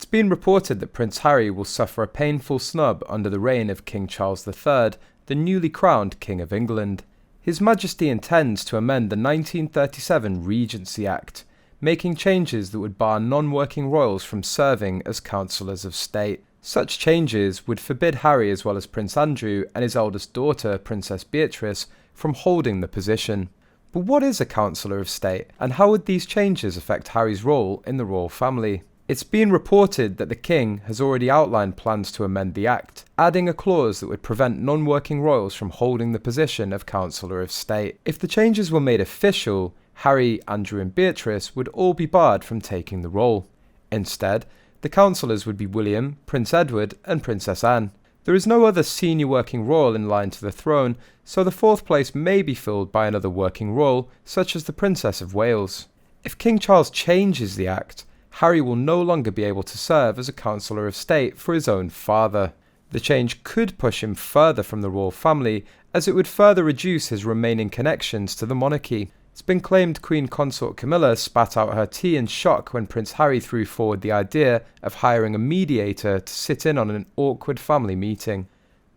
It's been reported that Prince Harry will suffer a painful snub under the reign of King Charles III, the newly crowned King of England. His Majesty intends to amend the 1937 Regency Act, making changes that would bar non-working royals from serving as counsellors of state. Such changes would forbid Harry as well as Prince Andrew and his eldest daughter, Princess Beatrice, from holding the position. But what is a counsellor of state, and how would these changes affect Harry's role in the royal family? It's been reported that the King has already outlined plans to amend the Act, adding a clause that would prevent non-working royals from holding the position of counsellor of state. If the changes were made official, Harry, Andrew and Beatrice would all be barred from taking the role. Instead, the counsellors would be William, Prince Edward and Princess Anne. There is no other senior working royal in line to the throne, so the fourth place may be filled by another working royal, such as the Princess of Wales. If King Charles changes the Act, Harry will no longer be able to serve as a counsellor of state for his own father. The change could push him further from the royal family, as it would further reduce his remaining connections to the monarchy. It's been claimed Queen Consort Camilla spat out her tea in shock when Prince Harry threw forward the idea of hiring a mediator to sit in on an awkward family meeting.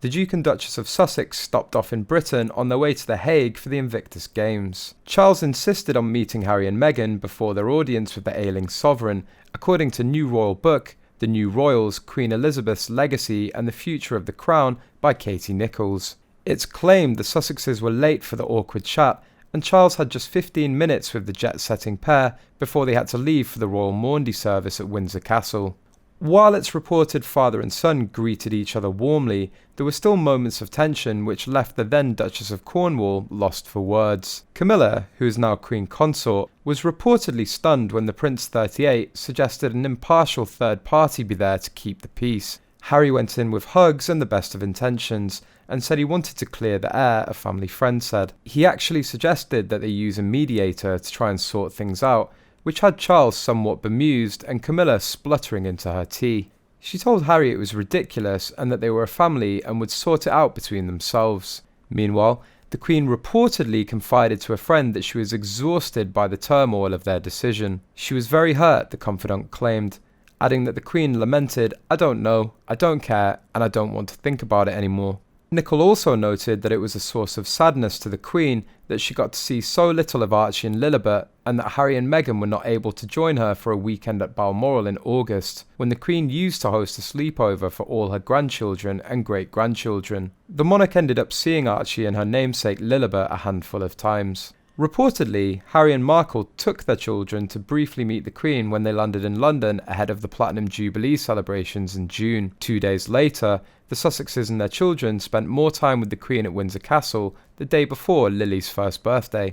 The Duke and Duchess of Sussex stopped off in Britain on their way to The Hague for the Invictus Games. Charles insisted on meeting Harry and Meghan before their audience with the ailing sovereign, according to new royal book, The New Royals, Queen Elizabeth's Legacy and the Future of the Crown by Katie Nichols. It's claimed the Sussexes were late for the awkward chat, and Charles had just 15 minutes with the jet-setting pair before they had to leave for the Royal Maundy service at Windsor Castle. While it's reported father and son greeted each other warmly, there were still moments of tension which left the then Duchess of Cornwall lost for words. Camilla, who is now Queen Consort, was reportedly stunned when the Prince 38 suggested an impartial third party be there to keep the peace. Harry went in with hugs and the best of intentions, and said he wanted to clear the air, a family friend said. He actually suggested that they use a mediator to try and sort things out, which had Charles somewhat bemused and Camilla spluttering into her tea. She told Harry it was ridiculous and that they were a family and would sort it out between themselves. Meanwhile, the Queen reportedly confided to a friend that she was exhausted by the turmoil of their decision. She was very hurt, the confidant claimed, adding that the Queen lamented, "I don't know, I don't care, and I don't want to think about it anymore." Nicholl also noted that it was a source of sadness to the Queen that she got to see so little of Archie and Lilibet, and that Harry and Meghan were not able to join her for a weekend at Balmoral in August, when the Queen used to host a sleepover for all her grandchildren and great-grandchildren. The monarch ended up seeing Archie and her namesake Lilibet a handful of times. Reportedly, Harry and Markle took their children to briefly meet the Queen when they landed in London ahead of the Platinum Jubilee celebrations in June. 2 days later, the Sussexes and their children spent more time with the Queen at Windsor Castle the day before Lily's first birthday.